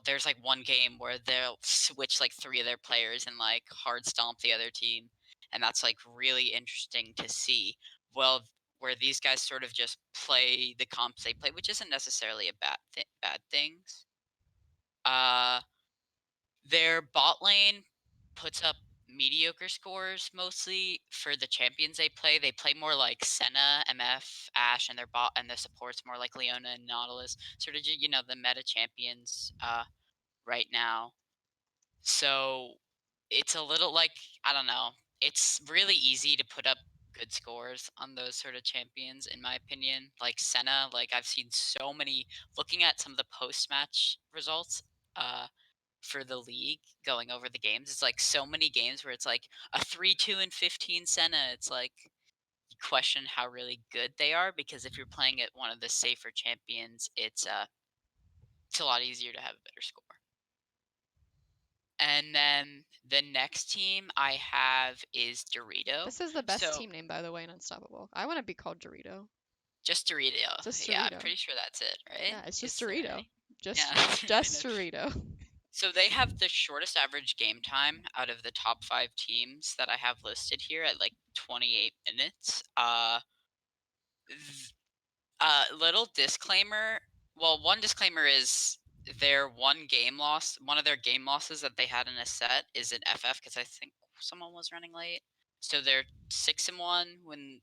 there's like one game where they'll switch like three of their players and like hard stomp the other team, and that's like really interesting to see. Well, where these guys sort of just play the comps they play, which isn't necessarily a bad things. Uh, their bot lane puts up mediocre scores mostly for the champions they play. They play more like Senna, MF, Ashe, and their bot and their supports more like Leona and Nautilus, sort of the meta champions right now. So it's a little like I don't know. It's really easy to put up good scores on those sort of champions, in my opinion. Like Senna, like I've seen so many. Looking at some of the post match results, for the league going over the games. It's like so many games where it's like a 3-2 and 15 Senna. It's like you question how really good they are because if you're playing at one of the safer champions, it's a lot easier to have a better score. And then the next team I have is Dorito. This is the best So team name, by the way, in Unstoppable. I want to be called Dorito. just Dorito. Just Yeah, I'm Dorito. pretty sure that's it, right? Yeah, it's just Is there Dorito. any? Just Yeah. just Dorito. So they have the shortest average game time out of the top 5 teams that I have listed here at like 28 minutes. Little disclaimer. Well, one disclaimer is their one of their game losses that they had in a set is an FF because I think someone was running late. So they're 6-1 when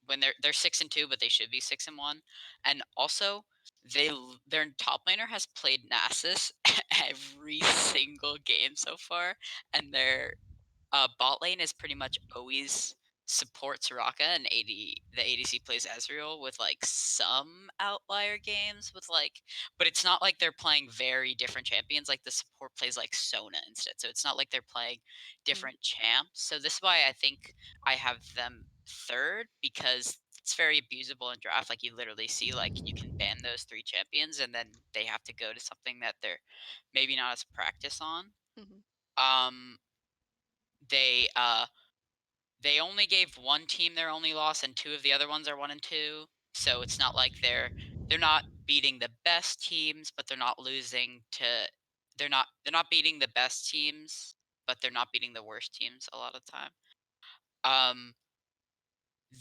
when they're 6-2, but they should be 6-1. And also, their top laner has played Nasus every single game so far, and their bot lane is pretty much always supports Soraka, and the ADC plays Ezreal with like some outlier games with like, but it's not like they're playing very different champions. Like the support plays like Sona instead, so it's not like they're playing different champs. So this is why I think I have them third because it's very abusable in draft. Like you literally see like you can ban those 3 champions, and then they have to go to something that they're maybe not as practice on. Mhm. Um, they only gave one team their only loss, and 2 of the other ones are 1-2. So it's not like they're not beating the best teams, but they're not losing to they're not beating the best teams, but they're not beating the worst teams a lot of the time. Um,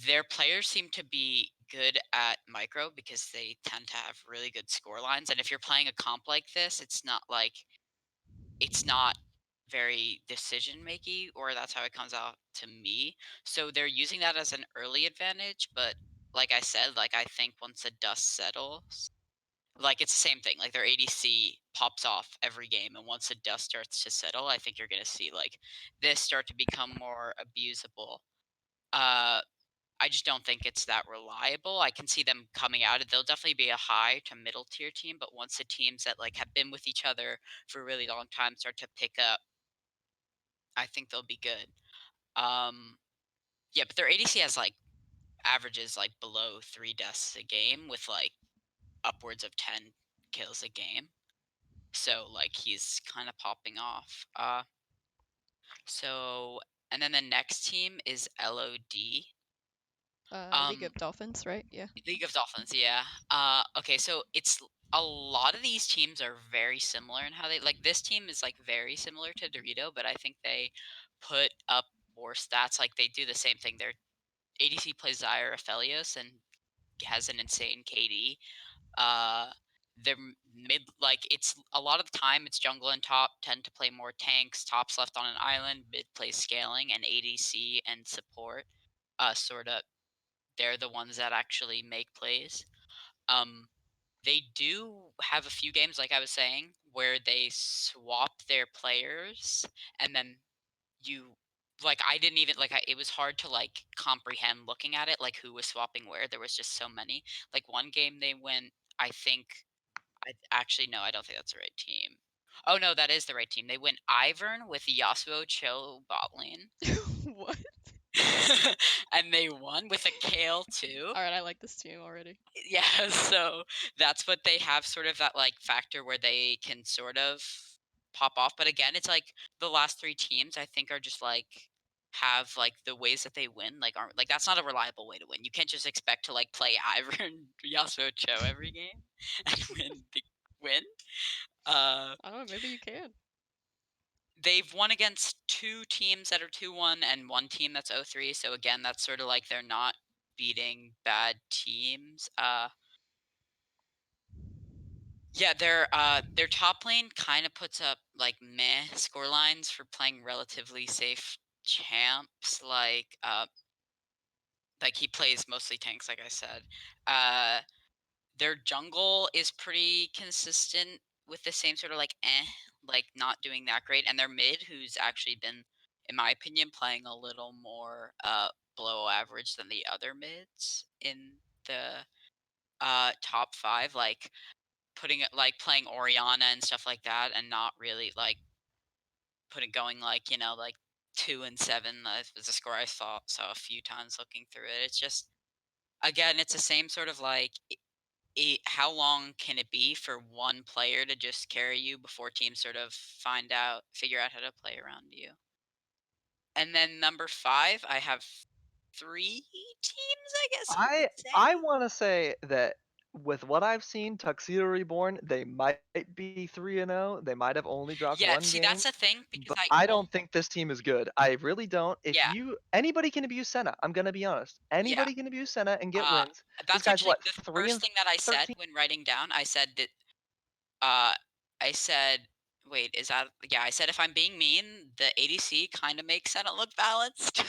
their players seem to be good at micro because they tend to have really good score lines. And if you're playing a comp like this, it's not very decision making, or that's how it comes out to me. So they're using that as an early advantage, but like I said, like I think once the dust settles, like it's the same thing. Like their ADC pops off every game, and once the dust starts to settle, I think you're gonna see like this start to become more abusable. Uh, I just don't think it's that reliable. I can see them coming out. They'll definitely be a high to middle tier team, but once the teams that like have been with each other for a really long time start to pick up, I think they'll be good. Um, yeah, but their ADC has like averages like below 3 deaths a game with like upwards of 10 kills a game. So like he's kind of popping off. So and then the next team is LOD. League Um, of Dolphins, right? Yeah. League of Dolphins, yeah. Okay, so it's a lot of these teams are very similar in how they like. This team is like very similar to Dorito, but I think they put up more stats. Like they do the same thing. Their ADC plays Zyra Aphelios and has an insane KD. Uh, they're mid like it's a lot of the time it's jungle and top tend to play more tanks. Tops left on an island. Mid plays scaling, and ADC and support. Sort of they're the ones that actually make plays. Um, they do have a few games, like I was saying, where they swap their players, and then you like I didn't even like it was hard to like comprehend looking at it like who was swapping where. There was just so many. Like one game they went, I think I actually no, I don't think that's the right team. Oh no, that is the right team. They went Ivern with Yasuo Cho bot lane. What? and they won with a Kale too. All right, I like this team already. Yeah, so that's what they have, sort of that like factor where they can sort of pop off. But again, it's like the last three teams I think are just like have like the ways that they win like aren't like that's not a reliable way to win. You can't just expect to like play Ivor and Yasuo Cho every game and win. I don't know. Maybe you can. They've won against two teams that are 2-1 and one team that's 0-3. So again, that's sort of like they're not beating bad teams. Yeah, their top lane kind of puts up like meh score lines for playing relatively safe champs. Like he plays mostly tanks, like I said. Their jungle is pretty consistent with the same sort of like like not doing that great, and their mid, who's actually been, in my opinion, playing a little more below average than the other mids in the top five, like putting it like playing Oriana and stuff like that, and not really like going like like 2-7. Was a score I saw a few times looking through it. It's just again, it's the same sort of like how long can it be for one player to just carry you before teams sort of figure out how to play around you? And then number 5, I have 3 teams, I guess you I could say. I want to say that with what I've seen, Tuxedo Reborn, they might be 3-0. They might have only dropped Yeah, one see, game, that's the thing because but I well, don't think this team is good. I really don't. If yeah, you anybody can abuse Senna, I'm gonna be honest. yeah. Anybody can abuse Senna and get Uh, wins. This that's guy's actually what, the 3 first and thing that I said 13? when writing down. I said that uh, I said, wait, is that? Yeah, I said if I'm being mean, the ADC kind of makes Senna look balanced.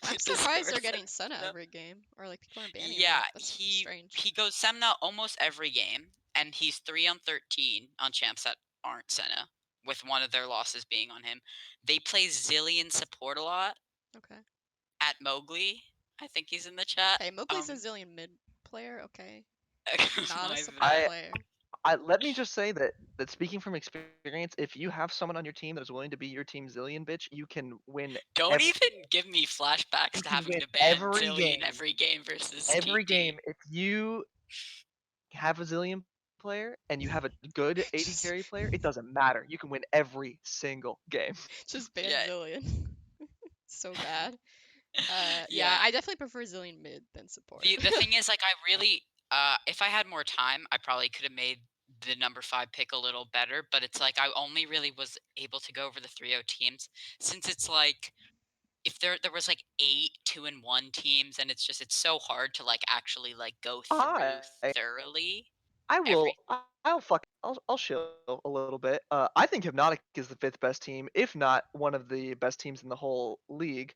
I'm With the surprised they're scores that getting Senna put up. every game, or like people aren't banning Yeah, it. That's strange. he goes Semna almost every game, and he's 3 on 13 on champs that aren't Senna, with one of their losses being on him. They play Zillion support a lot Okay. at Mowgli. I think he's in the chat. Hey, Mowgli's a Zillion mid player. Okay. Not a My support bad. I player. let me just say that speaking from experience, if you have someone on your team that is willing to be your team Zillion bitch, you can win Don't every even give me flashbacks you to can having win to ban every Zillion game. every game versus Every TP. game if you have a Zillion player and you have a good AD just carry player, it doesn't matter. You can win every single game. just ban Yeah, Zillion. So bad. Yeah, yeah. I definitely prefer Zillion mid than support. The thing is, like, I really, if I had more time, I probably could have made the number 5 pick a little better. But it's like I only really was able to go over the 3-0 teams, since it's like if there was like 8 2-1 teams, and it's so hard to like actually like go through I thoroughly I every. will I'll shill a little bit. I think Hypnotic is the fifth best team, if not one of the best teams in the whole league.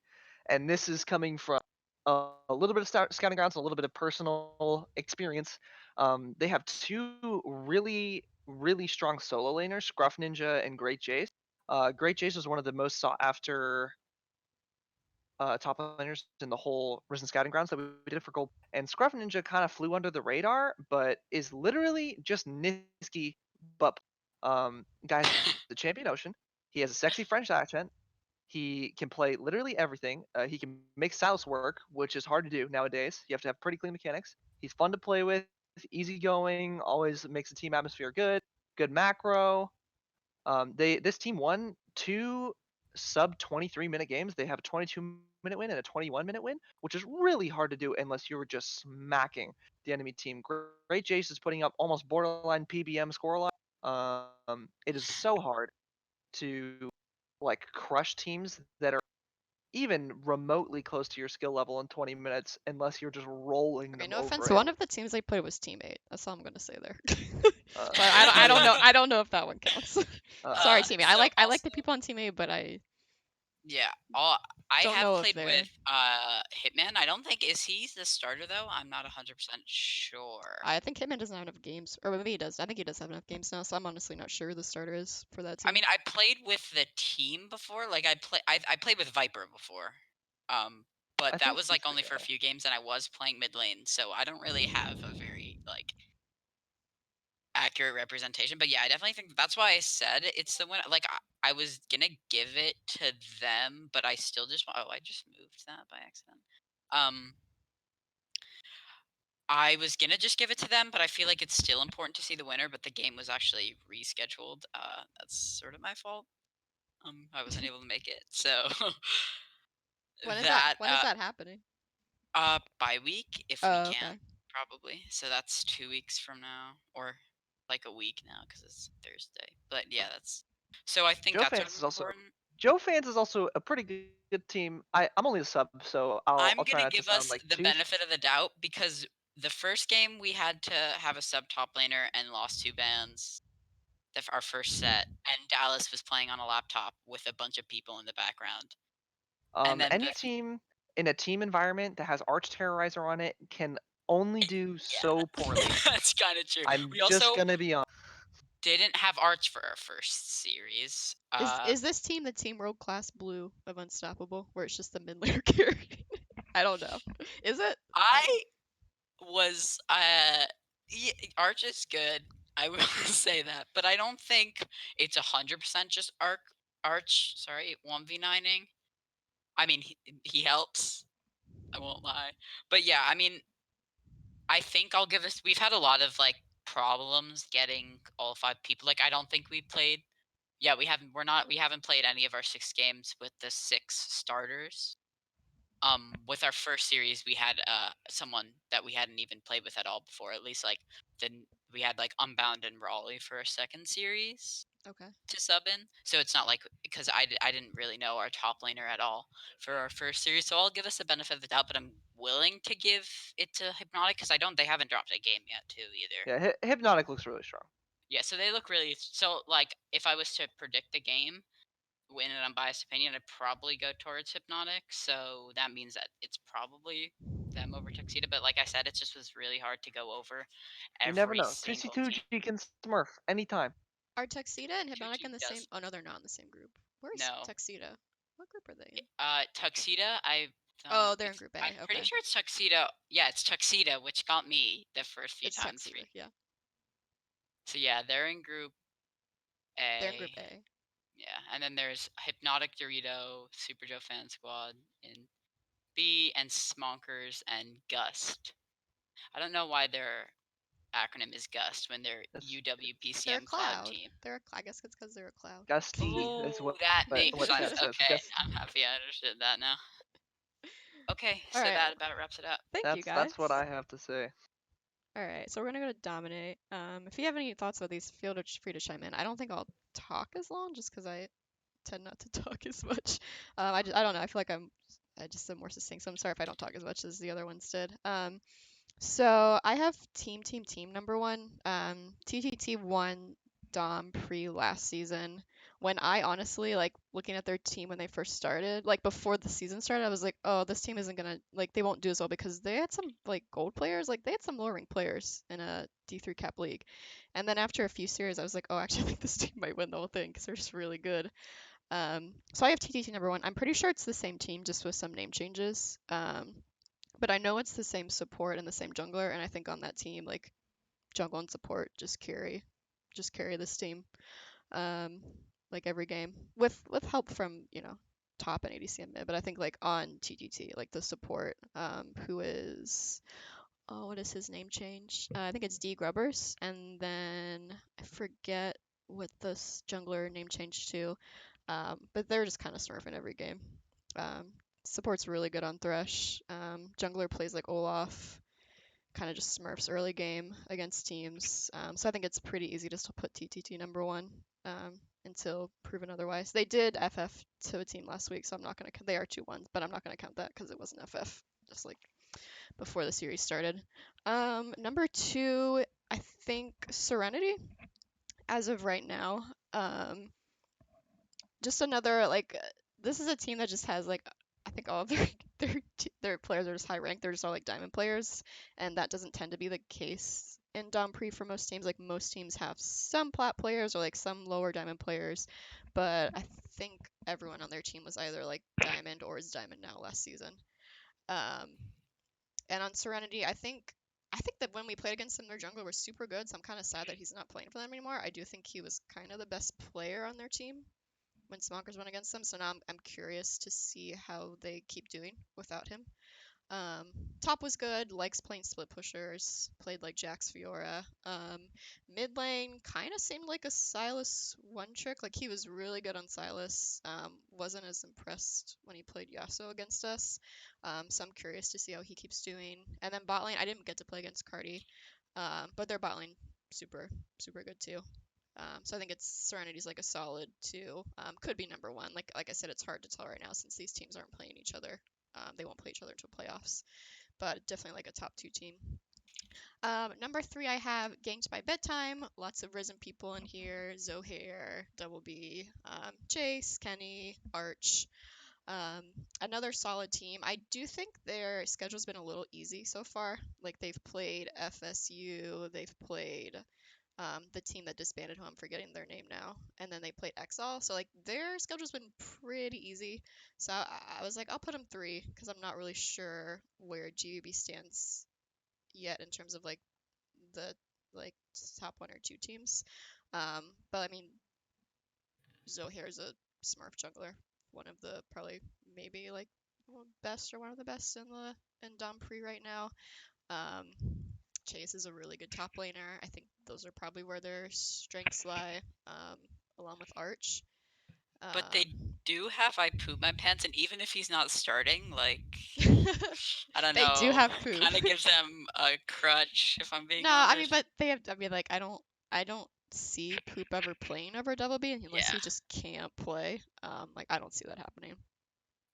And this is coming from a little bit of scouting grounds, a little bit of personal experience. They have two really strong solo laners, Scruff Ninja and Great Jace. Great Jace is one of the most sought after top laners in the whole Risen Scouting Grounds that we did for Gold. And Scruff Ninja kind of flew under the radar, but is literally just Niski. But guys, the champion Ocean. He has a sexy French accent. He can play literally everything. He can make Saus work, which is hard to do nowadays. You have to have pretty clean mechanics. He's fun to play with, easygoing, always makes the team atmosphere good macro. This team won two sub 23-minute games. They have a 22-minute win and a 21-minute win, which is really hard to do unless you were just smacking the enemy team. Great Jace is putting up almost borderline PBM scoreline. It is so hard to like crush teams that are even remotely close to your skill level in 20 minutes unless you're just rolling Okay, them no over offense. it. One of the teams they played was Teammate. That's all I'm gonna say there. Uh, But I don't know. Teammate, I don't know if that one counts. Sorry, Teammate. So I like also, the people on Teammate, but I yeah, I don't have know if played they're. with Hitman. I don't think is he the starter though. I'm not 100% sure. I think Hitman doesn't have enough games, or maybe he does. I think he does have enough games now, so I'm honestly not sure who the starter is for that I team. mean, I played with the team before. Like I played with Viper before. But I that think was he's like the only for a guy. few games, and I was playing mid lane, so I don't really have a very like accurate representation. But yeah, I definitely think that's why I said it's the one. Like I was gonna give it to them, but I still just oh, I just moved that by accident. Um, I was gonna just give it to them, but I feel like it's still important to see the winner. But the game was actually rescheduled. That's sort of my fault. I wasn't able to make it, so When is that? that When is that happening? by week if we Oh, can, okay. probably. So that's 2 weeks from now, or like a week now, because it's Thursday. But yeah, that's. So I think Joe that's sort Fans of is also important. Joe Fans is also a pretty good team. I'm only a sub, so I'm I'll try gonna not to give sound us like the too. benefit of the doubt because the first game we had to have a sub top laner and lost 2 bans. Our first set, and Dallas was playing on a laptop with a bunch of people in the background. And then Any team in a team environment that has Arch Terrorizer on it can only do so yeah, poorly. that's kind of true. I'm We just also gonna be honest. didn't have Arch for our first series. Is this team the Team World Class Blue of Unstoppable, where it's just the mid laner carry? I don't know. Is it? I was Arch is good. I will say that, but I don't think it's 100% just Arch. Sorry, 1v9ing. I mean, he helps. I won't lie, but yeah, I mean, I think I'll give us. We've had a lot of like problems getting all 5 people. Like, I don't think we played. Yeah, we haven't. We're not. We haven't played any of our 6 games with the 6 starters. With our first series we had someone that we hadn't even played with at all before, at least like then we had like Unbound and Raleigh for our second series Okay. to sub in, so it's not like because I didn't really know our top laner at all for our first series, so I'll give us the benefit of the doubt, but I'm willing to give it to Hypnotic because they haven't dropped a game yet too either. Yeah, Hypnotic looks really strong. Yeah, so they look really, so like if I was to predict the game in an unbiased opinion, I'd probably go towards Hypnotic. So that means that it's probably them over Tuxedo. But like I said, it just was really hard to go over You never every know. single team. TC2G can smurf anytime. Are Tuxedo and Hypnotic 2G in the same? does Oh no, they're not in the same group. Where's no. Tuxedo? What group are they in? Tuxedo, I Oh, don't. they're in Group I'm A. pretty Okay. sure it's Tuxedo. Yeah, it's Tuxedo, which got me the first few It's times. Tuxedo. Yeah, So yeah, they're in Group they're in Group A. A. Yeah, and then there's Hypnotic Dorito, Super Joe Fan Squad in B, and Smonkers and Gust. I don't know why their acronym is GUST when they're It's They're a UWPCM Cloud cloud. Team. I guess it's because they're a cloud. Gusty is Oh, what that makes what sense. chat says. Okay, I'm Gusty. happy I understood that now. Okay, All so right. that about wraps it up. Thank you guys. That's what I have to say. All right, so we're gonna go to Dominate. If you have any thoughts about these, feel free to chime in. I don't think I'll talk as long just because I tend not to talk as much. I don't know. I feel like I just am more succinct, so I'm sorry if I don't talk as much as the other ones did. So I have team number one. TTT won Dom pre last season. When I honestly like looking at their team when they first started, like before the season started, I was like, oh, this team isn't gonna like they won't do as well because they had some like gold players, like they had some lower ranked players in a D3 cap league. And then after a few series, I was like, oh, actually, I think this team might win the whole thing because they're just really good. So I have TTT number one. I'm pretty sure it's the same team, just with some name changes. But I know it's the same support and the same jungler, and I think on that team, like jungle and support just carry this team, um, like every game with help from top and ADC and mid. But I think like on TTT, like the support, who is what is his name change? I think it's D Grubbers, and then I forget what this jungler name changed to. But they're just kind of smurfing every game. Um, Support's really good on Thresh. Jungler plays like Olaf, kind of just smurfs early game against teams. So I think it's pretty easy just to put TTT number one until proven otherwise. They did FF to a team last week, so I'm not gonna. They are 2-1, but I'm not gonna count that because it wasn't FF. Just like before the series started. Number two, I think Serenity as of right now. Just another like this is a team that just has like I think all of their their players are just high ranked. They're just all like diamond players, and that doesn't tend to be the case in Dom Pre for most teams. Like most teams have some plat players or like some lower diamond players, but I think everyone on their team was either like diamond or is diamond now last season. Um, and on Serenity, I think that when we played against him, their jungler was super good. So I'm kind of sad that he's not playing for them anymore. I do think he was kind of the best player on their team when Smonkers went against them. So now I'm curious to see how they keep doing without him. Top was good, likes playing split pushers, played like Jax Fiora. Mid lane kind of seemed like a Silas one trick, like he was really good on Silas. Wasn't as impressed when he played Yasuo against us. So I'm curious to see how he keeps doing. And then bot lane, I didn't get to play against Cardi, but their bot lane super good too. So I think it's Serenity's like a solid 2. Could be number 1. Like I said, it's hard to tell right now since these teams aren't playing each other. They won't play each other until playoffs, but definitely like a top 2 team. Number 3, I have Ganked by Bedtime. Lots of Risen people in here. Zohair, Double B, Chase, Kenny, Arch. Another solid team. I do think their schedule's been a little easy so far. Like they've played FSU, they've played the team that disbanded, who I'm forgetting their name now, and then they played Exile. So like their schedule's been pretty easy. So I was like, I'll put them 3 because I'm not really sure where GUB stands yet in terms of like the like top 1 or 2 teams. But I mean, Zohair is a Smurf jungler, one of the probably maybe like best or one of the best in Dom Pre right now. Um, Chase is a really good top laner. I think those are probably where their strengths lie, along with Arch. But they do have I poop my pants, and even if he's not starting, like I don't They do know, have poop. kind of gives them a crutch if I'm being No, I mean, honest. but they have. I mean, like I don't see Poop ever playing over Double B unless Yeah. he just can't play. Like I don't see that happening.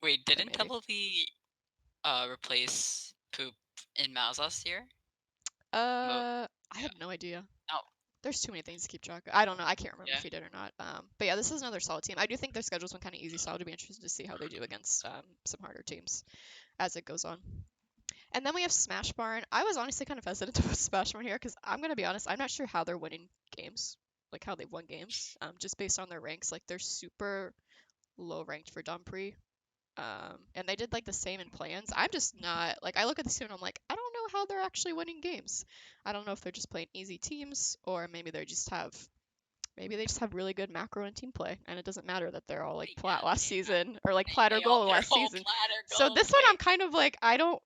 Wait, But didn't maybe. Double B replace poop in Mouse last year? I have no idea. Oh, There's too many things to keep track of. I don't know. I can't remember yeah. if he did or not. But yeah, this is another solid team. I do think their schedule's been kind of easy, so I'll be interested to see how they do against some harder teams as it goes on. And then we have Smash Barn. I was honestly kind of hesitant to put Smash Barn here because I'm gonna be honest, I'm not sure how they're winning games, like how they've won games, just based on their ranks. Like they're super low ranked for Dumpre. And they did like the same in plans. I'm just not like I look at this team and I'm like, I don't know how they're actually winning games. I don't know if they're just playing easy teams or maybe they just have really good macro and team play, and it doesn't matter that they're all like plat Yeah, last season or like plat or gold they're last all season. platter So gold. this one I'm Wait, kind of like I don't.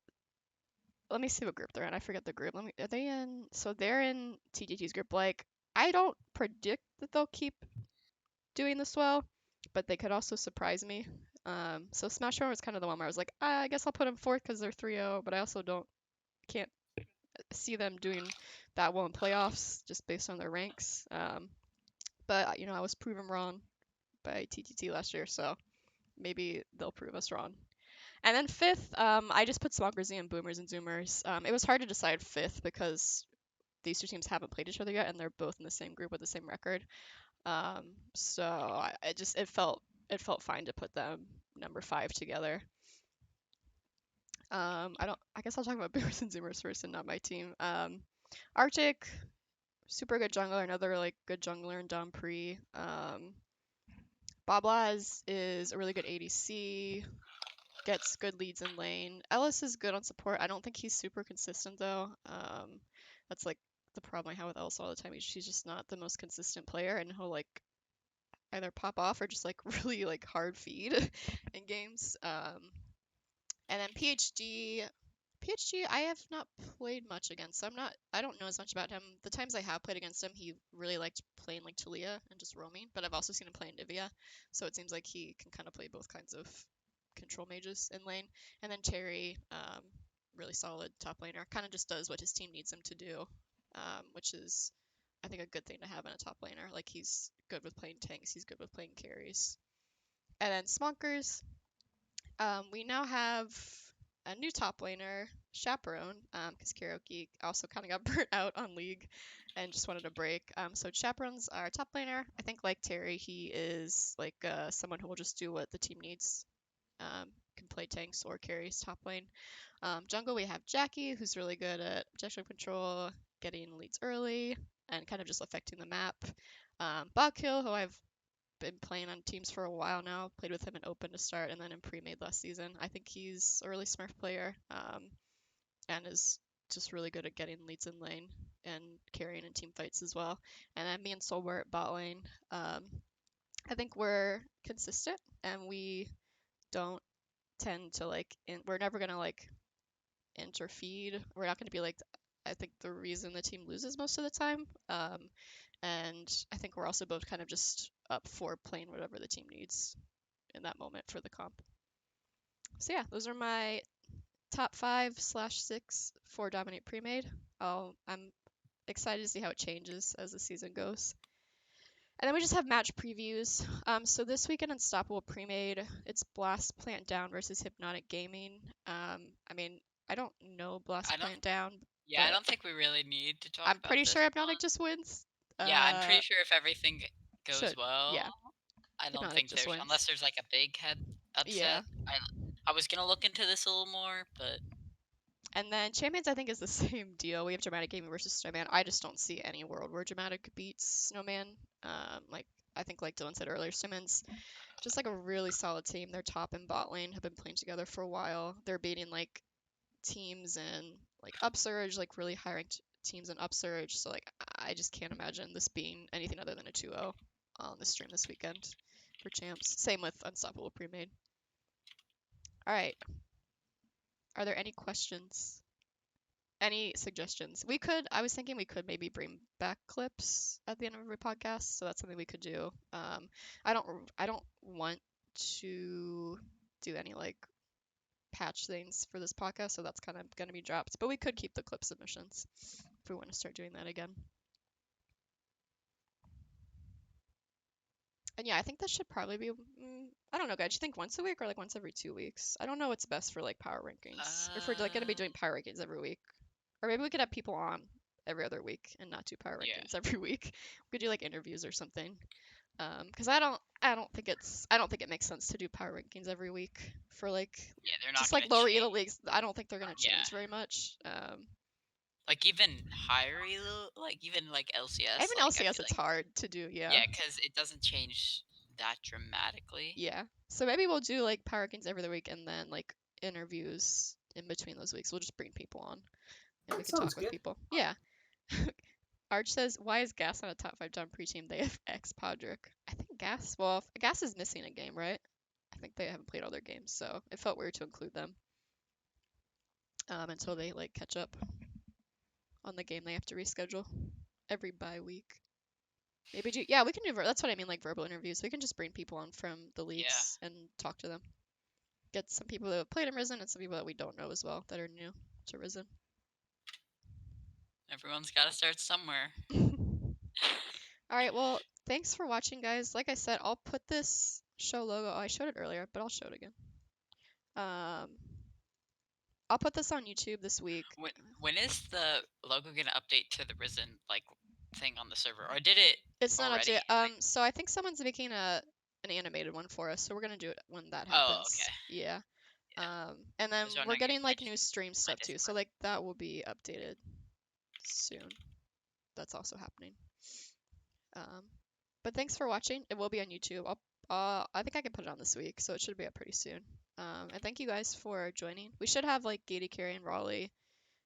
Let me see what group they're in. I forget the group. Are they in? So they're in TGT's group. Like I don't predict that they'll keep doing this well, but they could also surprise me. So Smash Bros was kind of the one where I was like, I guess I'll put them fourth because they're 3-0, but I also can't see them doing that well in playoffs just based on their ranks. But you know, I was proven wrong by TTT last year, so maybe they'll prove us wrong. And then fifth, I just put Smoggers and Boomers and Zoomers. It was hard to decide fifth because these 2 teams haven't played each other yet, and they're both in the same group with the same record. So it felt fine to put them number 5 together. I guess I'll talk about Boomers and Zoomers first and not my team. Arctic, super good jungler, another like good jungler in Dom Pre. Boblaz is a really good ADC, gets good leads in lane. Ellis is good on support. I don't think he's super consistent though. That's like the problem I have with Ellis all the time. She's just not the most consistent player, and he'll like either pop off or just like really like hard feed in games. And then PhD, I have not played much against. So I don't know as much about him. The times I have played against him, he really liked playing like Talia and just roaming. But I've also seen him play in Nivea, so it seems like he can kind of play both kinds of control mages in lane. And then Terry, really solid top laner, kind of just does what his team needs him to do, which is I think a good thing to have in a top laner. Like he's good with playing tanks, he's good with playing carries. And then Smonkers, we now have a new top laner, Chaperone, because Karaoke also kind of got burnt out on League and just wanted a break. So Chaperone's our top laner. I think like Terry, he is like someone who will just do what the team needs. Can play tanks or carries top lane. Jungle, we have Jackie, who's really good at objective control, getting leads early, and kind of just affecting the map. Bogkill, who I've been playing on teams for a while now. Played with him in Open to start and then in pre-made last season. I think he's a really smart player, and is just really good at getting leads in lane and carrying in team fights as well. And then me and Sol were at bot lane. I think we're consistent and we don't tend to we're never gonna like interfeed. We're not going to be like, I think, the reason the team loses most of the time. And I think we're also both kind of just up for playing whatever the team needs in that moment for the comp. So yeah, those are my top 5/6 for Dominate Pre-Made. I'm excited to see how it changes as the season goes. And then we just have match previews. So this week in Unstoppable Pre-Made, it's Blast Plant Down versus Hypnotic Gaming. I mean, I don't know Blast I don't. Plant Down, Yeah, I but don't think we really need to talk I'm about pretty this sure one. Hypnotic just wins. Yeah, I'm pretty sure if everything goes Should, yeah. well, I don't Hypnotic think just there's wins. unless there's like a big head Yeah. upset. I was gonna look into this a little more, but And then Champions, I think, is the same deal. We have Dramatic Gaming versus Snowman. I just don't see any world where Dramatic beats Snowman. Like I think, like Dylan said earlier, Snowman's just like a really solid team. Their top and bot lane have been playing together for a while. They're beating like teams in like Upsurge, like really high ranked teams in Upsurge. So like I just can't imagine this being anything other than a 2-0 on the stream this weekend for champs. Same with Unstoppable Pre-Made. All right. Are there any questions? Any suggestions? I was thinking we could maybe bring back clips at the end of every podcast, so that's something we could do. I don't want to do any like patch things for this podcast, so that's kind of going to be dropped. But we could keep the clip submissions if we want to start doing that again. And yeah, I think that should probably be. I don't know, guys. Do you think once a week or like once every 2 weeks? I don't know what's best for like power rankings. If we're like going to be doing power rankings every week, or maybe we could have people on every other week and not do power yeah, rankings every week. We could do like interviews or something. Because I don't think it makes sense to do power rankings every week for like yeah, they're not just gonna like lower change. elo leagues. I don't think they're gonna Yeah, change very much. like even higher elo, like even like LCS, Even like I LCS, feel it's like hard to do. Yeah. yeah, because it doesn't change that dramatically. Yeah. So maybe we'll do like power rankings every other week and then like interviews in between those weeks. We'll just bring people on and we That can talk sounds with good. people. Yeah. Arch says, why is Gas not a top 5 John pre-team? They have X Podrick. I think Gas is missing a game, right? I think they haven't played all their games, so it felt weird to include them until they like catch up on the game they have to reschedule every bye week. Maybe yeah, we can do that's what I mean, like verbal interviews. We can just bring people on from the leagues and talk to them. Get some people that have played in Risen and some people that we don't know as well that are new to Risen. Everyone's got to start somewhere. All right, well, thanks for watching, guys. Like I said, I'll put this show logo. Oh, I showed it earlier, but I'll show it again. I'll put this on YouTube this week. When is the logo gonna update to the Risen like thing on the server, or did it? It's not already? updated. So I think someone's making an animated one for us, so we're gonna do it when that happens. Oh, okay. Yeah. Yeah. And then we're getting like new stream stuff too, so Discord. like that will be updated soon. That's also happening. But thanks for watching. It will be on YouTube. I think I can put it on this week, so it should be up pretty soon. And thank you guys for joining. We should have like Gaty, Carey, and Raleigh.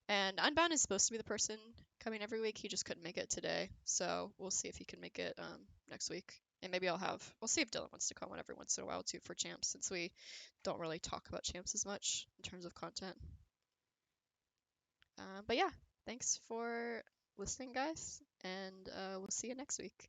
And Unbound is supposed to be the person coming every week. He just couldn't make it today, so we'll see if he can make it next week. And maybe we'll see if Dylan wants to come on every once in a while too for champs, since we don't really talk about champs as much in terms of content. But yeah, thanks for listening, guys, and we'll see you next week.